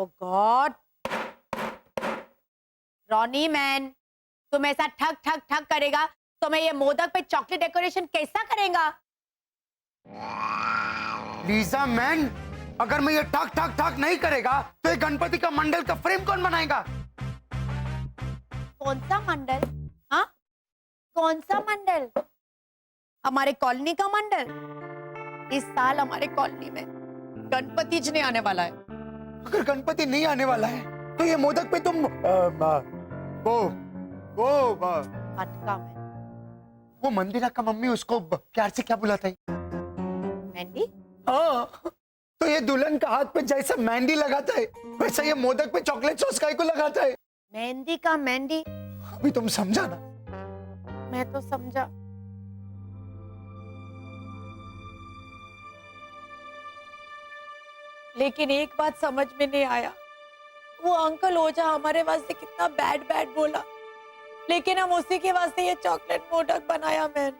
ओ God, Ronnie man, तुम ऐसा ठग ठग ठग करेगा तो मैं ये मोदक पे चॉकलेट डेकोरेशन कैसा करेगा? लीजा मैन, अगर मैं ये ठग ठग ठग नहीं करेगा तो ये गणपति का मंडल का फ्रेम कौन बनाएगा? कौन सा मंडल? हाँ, कौन सा मंडल? हमारे कॉलोनी का मंडल। इस साल हमारे कॉलोनी में गणपति जी नहीं आने वाला है। अगर गणपति नहीं आने वाला है तो ये मोदक पे तुम वो अटका मैं। वो मंदिरा का मम्मी उसको प्यार से क्या बुलाता है? मेहंदी? हाँ, तो ये दुल्हन का हाथ पे जैसा मेहंदी लगाता है वैसा ये मोदक पे चॉकलेट सॉस काहे को लगाता है? मेहंदी का मेहंदी? अभी तुम समझा ना? मैं तो समझा। लेकिन एक बात समझ में नहीं आया, वो अंकल ओझा हमारे वास्ते कितना बैड बैड बोला, लेकिन हम उसी के वास्ते ये चॉकलेट मोदक बनाया मैन।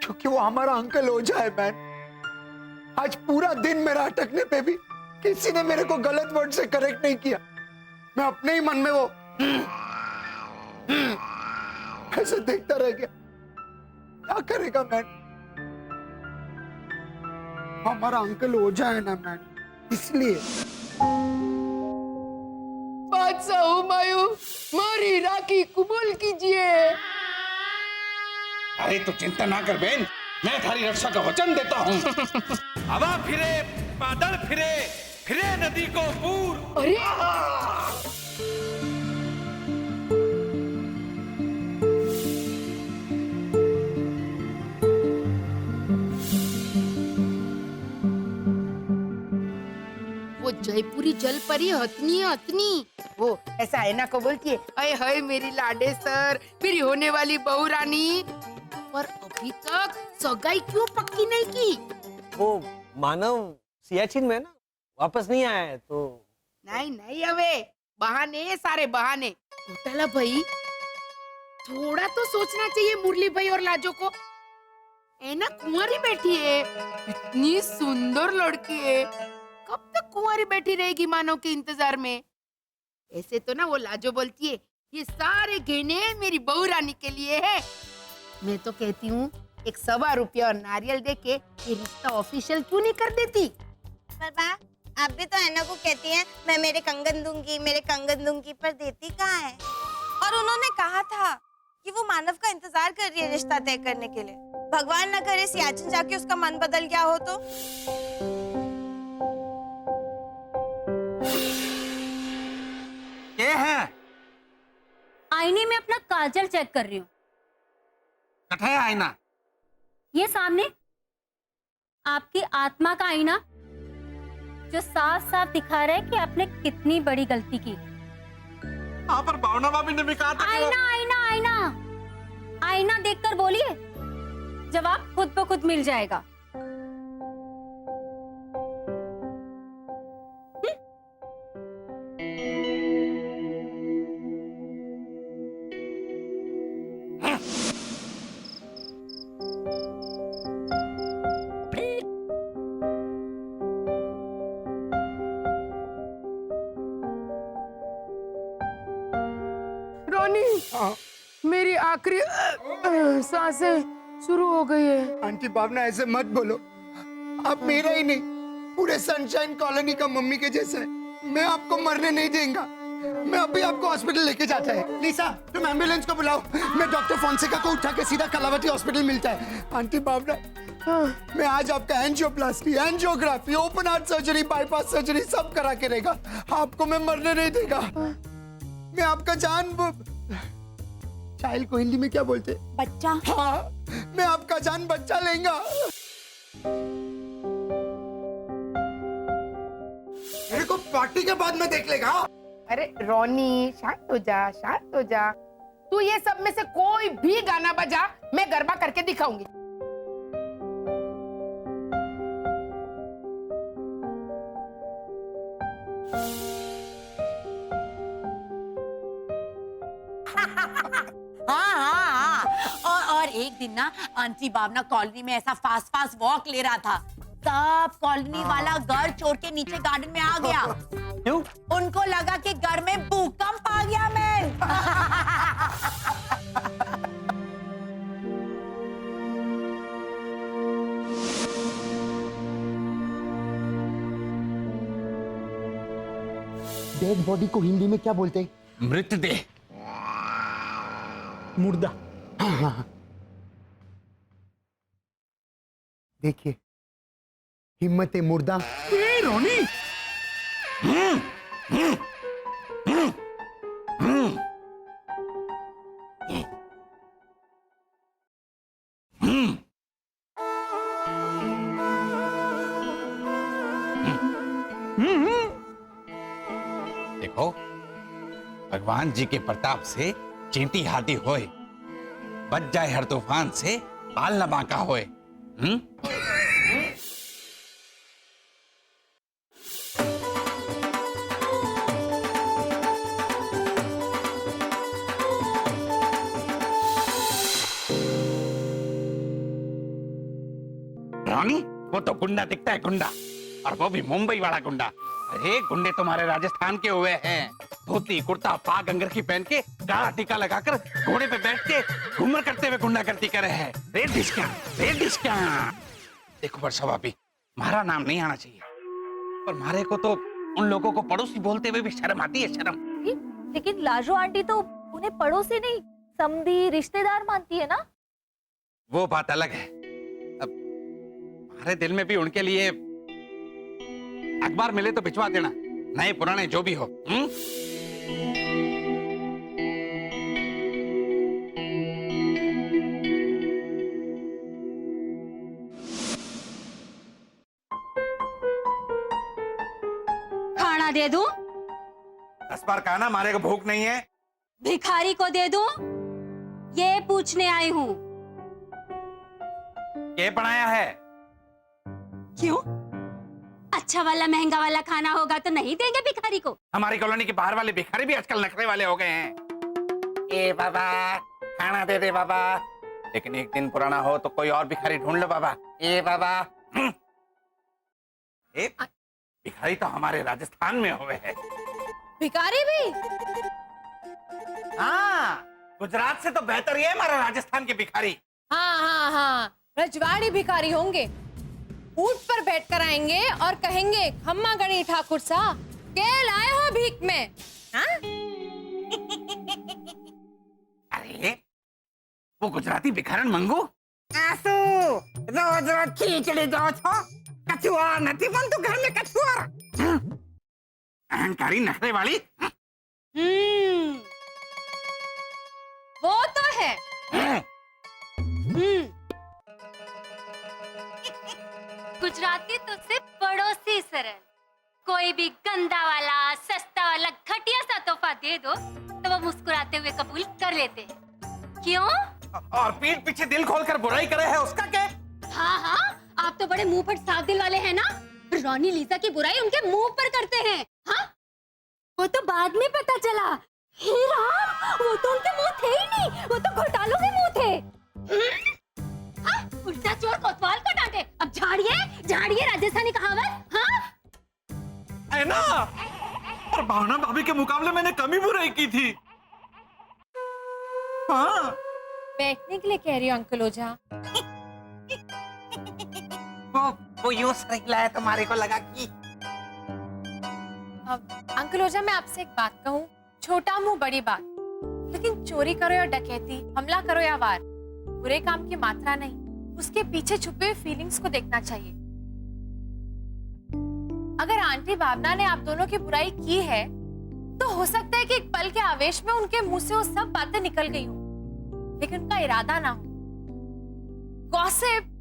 क्योंकि वो हमारा अंकल ओझा है मैन। आज पूरा दिन मेरा अटकने पे भी किसी ने मेरे को गलत वर्ड से करेक्ट नहीं किया। मैं अपने ही मन में वो ऐसे देखता रह गया। क्या करेगा मैन? हमारा अंकल ओझा है ना मैन, इसलिए। बादशाह हुमायूं, मारी राखी कबूल कीजिए। अरे तो चिंता ना कर बहन, मैं थारी रक्षा का वचन देता हूँ। हवा फिरे, बादल फिरे, फिरे नदी को पूर। अरे वो जयपुरी जल परी हथनी है हथनी। वो ऐसा है ना को बोलती है, अरे हाय मेरी लाडे सर, मेरी होने वाली बहू रानी। पर अभी तक सगाई क्यों पक्की नहीं की? वो मानव सियाचिन में ना वापस नहीं आया है तो। नहीं नहीं, अबे बहाने, सारे बहाने। घोटाला भाई, थोड़ा तो सोचना चाहिए मुरली भाई और लाजो को। है ना, कुंवारी बैठी है, इतनी सुंदर लड़की है, कब तक कुंवारी बैठी रहेगी मानव के इंतजार में? ऐसे तो ना वो लाजो बोलती है, ये सारे गहने मेरी बहू रानी के लिए है। मैं तो कहती हूँ एक 1.25 रुपया और नारियल देके ये रिश्ता ऑफिशियल क्यों नहीं कर देती? पापा, आप भी तो ऐना को कहती हैं मैं मेरे कंगन दूंगी, पर देती कहाँ है? और उन्होंने कहा था कि वो मानव का इंतजार कर रही है रिश्ता तय करने के लिए। भगवान न करे सियाचिन जाके उसका मन बदल गया हो तो। ये है आईने में अपना काजल चेक कर रही हूँ। कठे आईना। ये सामने आपकी आत्मा का आईना, जो साफ साफ दिखा रहा है कि आपने कितनी बड़ी गलती की। हाँ, पर भावना भाभी ने भी कहा था कि आईना आईना आईना आईना देखकर बोलिए, जवाब खुद ब खुद मिल जाएगा। रोनी, मेरी आखिरी सांसें शुरू हो गई है। आंटी भावना, ऐसे मत बोलो। आप मेरा ही नहीं, पूरे सनशाइन कॉलोनी का मम्मी के जैसा है। मैं आपको मरने नहीं देंगा। मैं अभी आपको हॉस्पिटल लेके जाता है। लीसा, तुम एम्बुलेंस को बुलाओ। मैं डॉक्टर फोंसेका को उठा के सीधा कलावती हॉस्पिटल मिलता है। आंटी भावना, मैं आज आपका angioplasty, angiography, open heart surgery, bypass surgery सब करा के रहेगा। आपको मैं मरने नहीं देगा। मैं आपका जान, चाइल्ड को हिंदी में क्या बोलते? बच्चा। हाँ, मैं आपका जान बच्चा लेंगा। मेरे को पार्टी के बाद में देख लेगा। अरे रोनी, शांत हो जा, शांत हो जा। तू ये सब में से कोई भी गाना बजा, मैं गरबा करके दिखाऊंगी। और एक दिन ना आंटी भावना कॉलोनी में ऐसा फास्ट फास्ट वॉक ले रहा था, सब कॉलोनी वाला घर छोड़ के नीचे गार्डन में आ गया। क्यों? उनको लगा कि घर में भूकंप आ गया मैं। डेड बॉडी को हिंदी में क्या बोलते हैं? मृतदेह। मुर्दा। देखिए, हिम्मत है मुर्दा। रोनी। देखो, भगवान जी के प्रताप से चींटी हाथी होए, बच जाए हर तूफान से बाल न बांका होए। रानी, वो तो गुंडा दिखता है, गुंडा, और वो भी मुंबई वाला गुंडा। अरे गुंडे तुम्हारे राजस्थान के हुए हैं, धोती कुर्ता पाग अंगरखी पहन के काला टीका लगाकर घोड़े पे बैठ के घूमर करते हुए गुंडागर्दी कर रहे हैं। रेड डिस्का। देखो वर्षा भाभी, हमारा नाम नहीं आना चाहिए, पर हमारे को तो उन लोगों को पड़ोसी बोलते हुए भी शर्म आती है, शर्म। लेकिन लाजो आंटी तो उन्हें पड़ोसी नहीं, समधी रिश्तेदार मानती है ना। वो बात अलग है। अब हमारे दिल में भी उनके लिए अखबार मिले तो भिजवा देना, नए पुराने जो भी हो। खाना दे दूं? 10 बार कहा ना, हमारे को भूख नहीं है। भिखारी को दे दूं? ये पूछने आई हूँ। क्या बनाया है? क्यों? अच्छा वाला महंगा वाला खाना होगा तो नहीं देंगे भिखारी को? हमारी कॉलोनी के बाहर वाले भिखारी भी आजकल नखरे वाले हो गए हैं। ए बाबा, खाना दे दे बाबा, लेकिन एक दिन पुराना हो तो कोई और भिखारी ढूंढ लो बाबा। ए बाबा। एक भिखारी तो हमारे राजस्थान में हुए हैं। भिखारी भी? हाँ, गुजरात से तो बेहतर ये हमारा राजस्थान के भिखारी। हाँ, रजवाड़ी भिखारी होंगे, ऊंट पर बैठकर आएंगे और कहेंगे, खम्मा गणी ठाकुर सा, के लाए हो भीख में? हाँ? अरे वो गुजराती भिखारन मंगू आसू रोज रोज खींचड़ी दो छो, कछुआ नहीं बन तो घर में कछुआ। अहंकारी नखरे वाली। वो तो है। गुजराती तो सिर्फ पड़ोसी सरल, कोई भी गंदा वाला सस्ता वाला घटिया सा तोहफा दे दो तो वो मुस्कुराते हुए कबूल कर लेते हैं। क्यों? और पीठ पीछे दिल खोलकर बुराई करे है उसका क्या? हाँ, आप तो बड़े मुंह फट साफ दिल वाले हैं ना। रॉनी लीजा की बुराई उनके मुंह पर करते हैं। हाँ, वो तो बाद में पता चला। हे राम, वो तो उनके मुंह थे ही नहीं, वो तो घोटालों के मुंह थे। हाँ, उल्टा चोर कोतवाल को डांटे। अब झाड़िए राजस्थानी कहावत। हाँ, है ना? और भावना भाभी के मुकाबले मैंने कमी बुराई की थी। हाँ, बैठने के लिए कह रही हूँ अंकल ओझा। वो यूं सर लाया तुम्हारे को लगा कि। अब अंकल ओझा, मैं आपसे एक बात कहूँ, छोटा मुंह बड़ी बात, लेकिन चोरी करो या डकैती, हमला करो या वार, बुरे काम की मात्रा नहीं, उसके पीछे छुपे हुए फीलिंग्स को देखना चाहिए। अगर आंटी भावना ने आप दोनों की बुराई की है, तो हो सकता है कि एक पल के आवेश में उनके मुंह से वो सब बातें निकल गई हो, लेकिन उनका इरादा ना हो। गॉसिप,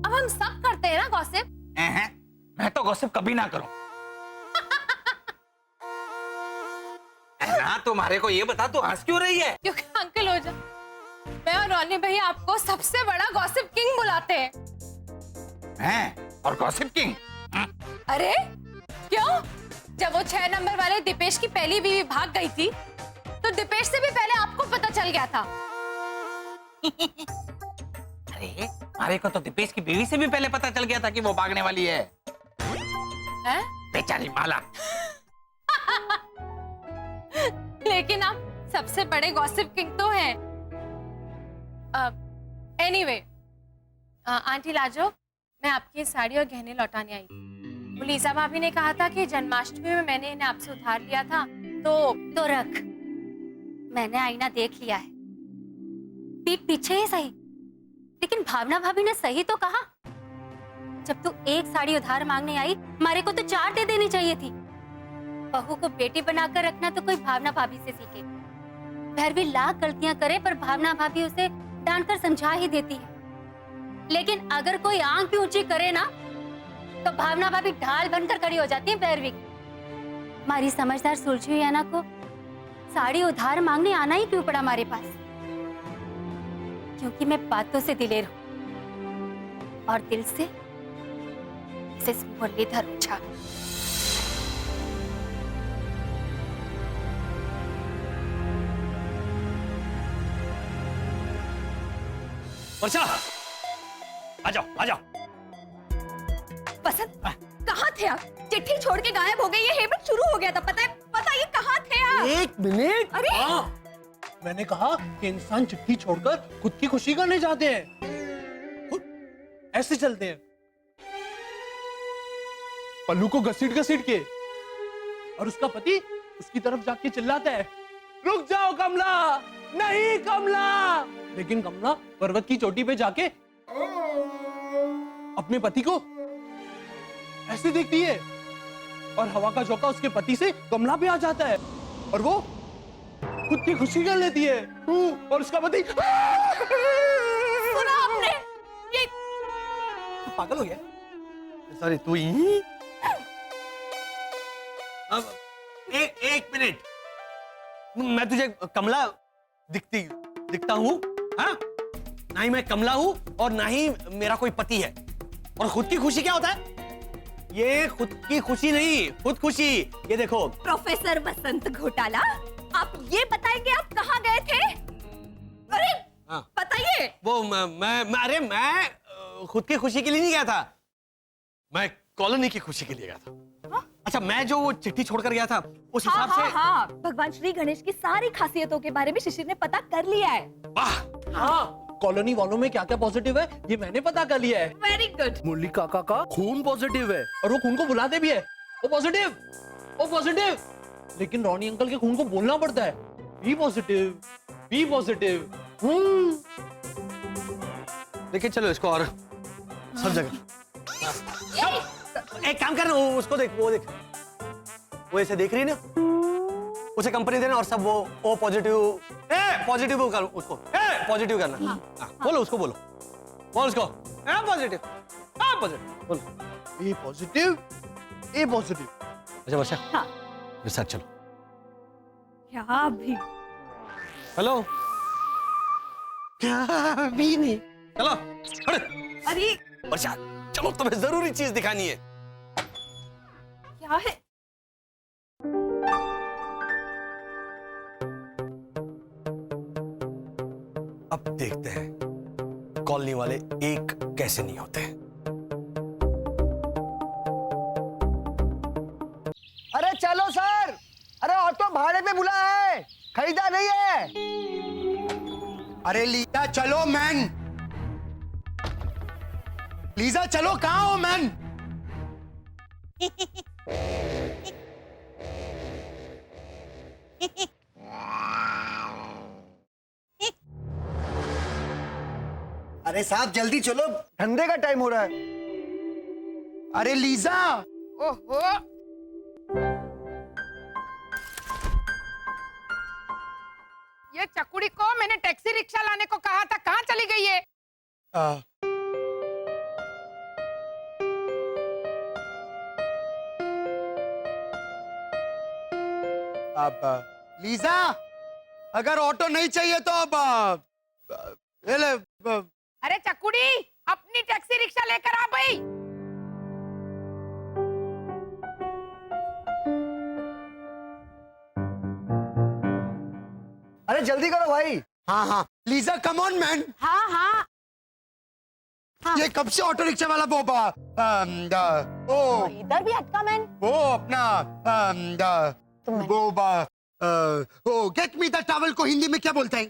अब हम सब करते हैं ना गॉसिप। मैं तो गॉसिप कभी ना करूं। ना, तुम्हारे को ये बता, तू हंस क्यों रही है? क्योंकि अंकल ओझा, मैं और रॉनी भैया आपको सबसे बड़ा गॉसिप किंग बुलाते हैं। हैं? और गॉसिप किंग? अरे क्यों? जब वो 6 नंबर वाले दीपेश की पहली बीवी भाग गई थी, तो दीपेश से भी पहले आपको पता चल गया था। अरे हमारे को तो दीपेश की बीवी से भी पहले पता चल गया था कि वो भागने वाली है। हैं? बेचारी माला। लेकिन आप सबसे बड़े गॉसिप किंग तो हैं। एनीवे, आंटी लाजो, मैं आपकी साड़ी और गहने लौटाने आई थी। वो लीजा भाभी ने कहा था कि जन्माष्टमी में मैंने इन्हें आपसे उधार लिया था, तो रख, मैंने आईना देख लिया है, पीठ पीछे ही सही, लेकिन भावना भाभी ने सही तो कहा। जब तू एक साड़ी उधार मांगने आई, हमारे को तो 4 दे देनी चाहिए थी। बहू को बेटी बनाकर रखना तो कोई भावना भाभी से सीखे। भैरवी लाख गलतियां करे पर भावना भाभी उसे डांट कर समझा ही देती है, लेकिन अगर कोई आंख भी ऊंची करे ना तो भावना भाभी ढाल बनकर खड़ी हो जाती है भैरवी। हमारी समझदार सुलझी हुई अना को साड़ी उधार मांगने आना ही क्यों पड़ा हमारे पास? क्योंकि मैं बातों से दिलेर हूं और दिल से मिसेस मुरलीधर ओझा। वर्षा, आ जाओ आ जाओ। बसंत, कहाँ थे आप? चिट्ठी छोड़ के गायब हो गई। ये हेमंत शुरू हो गया था, पता ये कहाँ थे आप? 1 मिनट। अरे मैंने कहा कि इंसान चिट्ठी छोड़कर खुद की खुशी करने जाते हैं, खुद ऐसे चलते हैं, पल्लू को घसीट के, और उसका पति उसकी तरफ जाके चिल्लाता है, रुक जाओ कमला, नहीं कमला। लेकिन कमला पर्वत की चोटी पे जाके अपने पति को ऐसे देखती है और हवा का झोंका उसके पति से कमला पे आ जाता है और वो खुद की खुशी कर लेती है, और उसका पति सुना आपने? ये पागल हो गया? सॉरी, तू ही। अब एक मिनट, मैं तुझे कमला दिखता हूँ? हाँ? ना ही मैं कमला हूँ और ना ही मेरा कोई पति है। और खुद की खुशी क्या होता है? ये खुद की खुशी नहीं, खुद खुशी। ये देखो प्रोफेसर बसंत घोटाला, आप ये बताएंगे आप कहाँ गए थे? अरे हाँ। बताइए। वो मैं खुद की खुशी के लिए नहीं गया था, मैं कॉलोनी की खुशी के लिए गया था। अच्छा, मैं जो वो चिट्ठी छोड़कर गया था उस हिसाब से। हाँ, भगवान श्री गणेश की सारी खासियतों के बारे में शिशिर ने पता कर लिया है। वाह, हाँ, कॉलोनी वालों में क्या क्या पॉजिटिव है ये मैंने पता कर लिया है। Very good. मुरली काका का खून पॉजिटिव है और वो खून को बुलाते भी है, वो पॉजिटिव। लेकिन रॉनी अंकल के खून को बोलना पड़ता है, बी पॉजिटिव। देखिए, चलो इसको और सब जगह। एक काम करना, उसको देख, वो देख, वो ऐसे देख रही है ना, उसे कंपनी देना और सब वो ओ पॉजिटिव कर, उसको पॉजिटिव करना। हाँ, बोलो उसको, बोल उसको पॉजिटिव बोलो। ए पॉजिटिव। अच्छा वर्षा, हाँ। मेरे साथ चलो। क्या भी? हेलो, क्या भी नहीं, चलो। अरे वर्षा चलो, तुम्हें जरूरी चीज दिखानी है। क्या है? अब देखते हैं कॉलोनी वाले एक कैसे नहीं होते। अरे चलो सर, अरे ऑटो भाड़े पे बुला है, खरीदा नहीं है। अरे लीजा चलो मैन, लीजा चलो, कहाँ हो मैन? अरे साहब जल्दी चलो, धंधे का टाइम हो रहा है। अरे लीजा, ओहो, ये चकुड़ी को मैंने टैक्सी रिक्शा लाने को कहा था, कहाँ चली गई है? अब लीजा, अगर ऑटो नहीं चाहिए तो अब ले ले। अरे चकुड़ी, अपनी टैक्सी रिक्शा लेकर आ भाई। अरे जल्दी करो भाई। हाँ हाँ लीजा, कम ऑन मैन। हाँ हाँ, ये कब से ऑटो रिक्शा वाला ओ इधर भी अटका मैन। वो अपना वो ओ गेट मी द टॉवल को हिंदी में क्या बोलते हैं?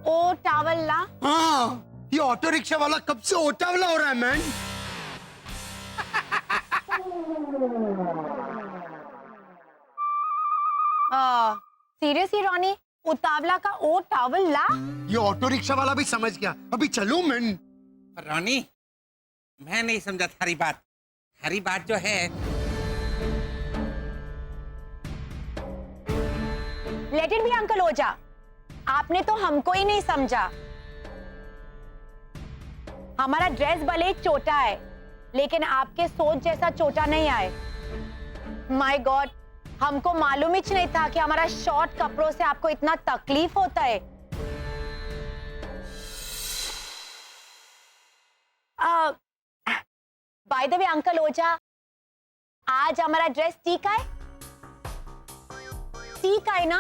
ओ टावल ला। हाँ, ये ऑटो रिक्शा वाला कब से ओटावला हो रहा है मैन? सीरियसली रॉनी, उतावला का ओ टावल ला? ये ऑटो रिक्शा वाला भी समझ गया। अभी चलो मैन। रानी, मैं नहीं समझा थारी बात। थारी बात जो है, लेट इट बी अंकल ओझा, आपने तो हमको ही नहीं समझा। हमारा ड्रेस भले ही छोटा है, लेकिन आपके सोच जैसा छोटा नहीं आए। माय गॉड, हमको मालूम ही नहीं था कि हमारा शॉर्ट कपड़ों से आपको इतना तकलीफ होता है। बाय द वे अंकल ओझा, आज हमारा ड्रेस ठीक है? ठीक है ना?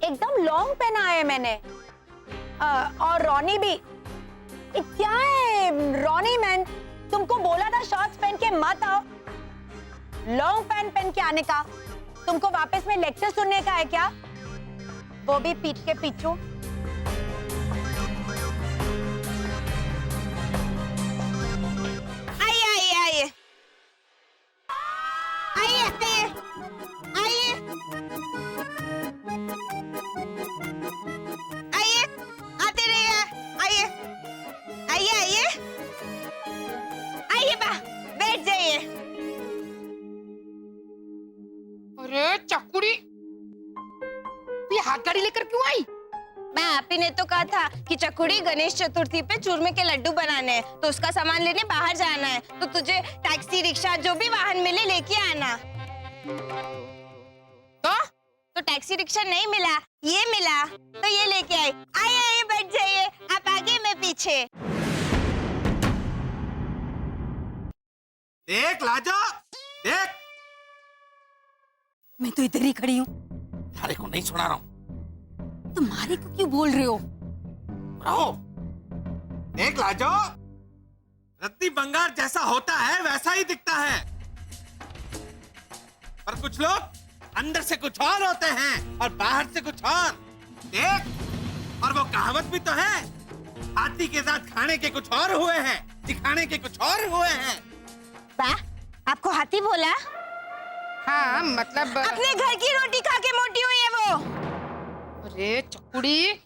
एकदम लॉन्ग पहना है मैंने। और रॉनी भी। क्या है रॉनी मैन, तुमको बोला था शॉर्ट्स पहन के मत आओ, लॉन्ग पैंट पहन के आने का। तुमको वापस में लेक्चर सुनने का है क्या? वो भी पीठ के पीछू। आइए आइए आइए आइए आइए आइए, आते रहिए। आइए आइए आइए आइए, बा बैठ जाइए। अरे चकुड़ी, ये हाथ गाड़ी लेकर क्यों आई? मैं आप ही ने तो कहा था कि चकुड़ी गणेश चतुर्थी पे चूरमे के लड्डू बनाने हैं, तो उसका सामान लेने बाहर जाना है, तो तुझे टैक्सी रिक्शा जो भी वाहन मिले लेके आना। तो टैक्सी रिक्शा नहीं मिला, ये मिला, तो ये लेके आई। आइए आइए बैठ जाइए, आप आगे मैं पीछे। देख लाजो, देख। मैं तो इधर ही खड़ी हूँ, थारे को नहीं सुना रहा हूँ। तुम्हारे को क्यों बोल रहे हो? रहो। देख लाजो, रद्दी बंगार जैसा होता है वैसा ही दिखता है, पर कुछ लोग अंदर से कुछ और होते हैं और बाहर से कुछ और। देख, और वो कहावत भी तो है, हाथी के साथ खाने के कुछ और हुए हैं, दिखाने के कुछ और हुए हैं। बा, आपको हाथी बोला? हाँ मतलब अपने घर की रोटी खा के मोटी हुई है वो। अरे चकुड़ी,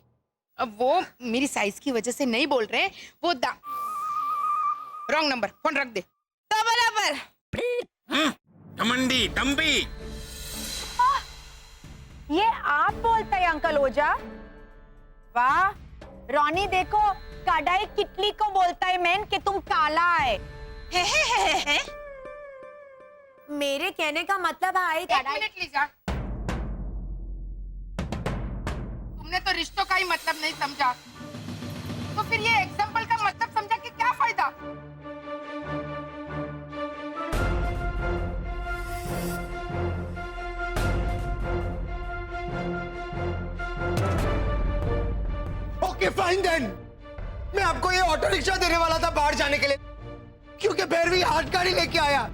अब वो मेरी साइज की वजह से नहीं बोल रहे, वो रॉन्ग नंबर, फोन रख दे। तो बराबर घमंडी डम्बी। ये आप बोलते हैं अंकल ओझा? वाह रॉनी, देखो कढ़ाई किटली को बोलता है मैन कि तुम काला है। मेरे कहने का मतलब है एक मिनट लीजा, तुमने तो रिश्तों का ही मतलब नहीं समझा, तो फिर ये एग्जाम्पल का मतलब समझा कि क्या फायदा? ओके फाइन देन, मैं आपको ये ऑटो रिक्शा देने वाला था बाहर जाने के लिए, क्योंकि भैरवी हाथ गाड़ी लेके आया।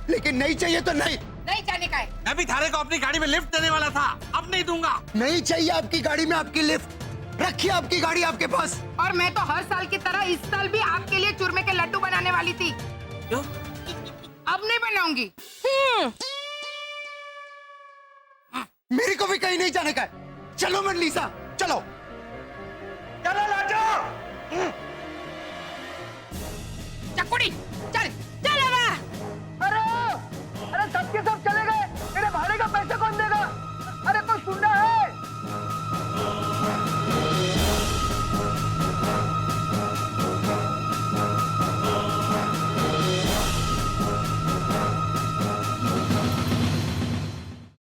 लेकिन नहीं चाहिए तो नहीं। नहीं जाने का है। मैं भी थारे को अपनी गाड़ी में लिफ्ट देने वाला था, अब नहीं दूंगा। नहीं चाहिए आपकी गाड़ी में आपकी लिफ्ट, रखिए आपकी गाड़ी आपके पास। और मैं तो हर साल की तरह इस साल भी आपके लिए चूरमे के लड्डू बनाने वाली थी। क्यों? अब नहीं बनाऊंगी। मेरे को भी कहीं नहीं जाने का है। चलो मनलीसा, चलो चलो लाजो। चकुड़ी चल।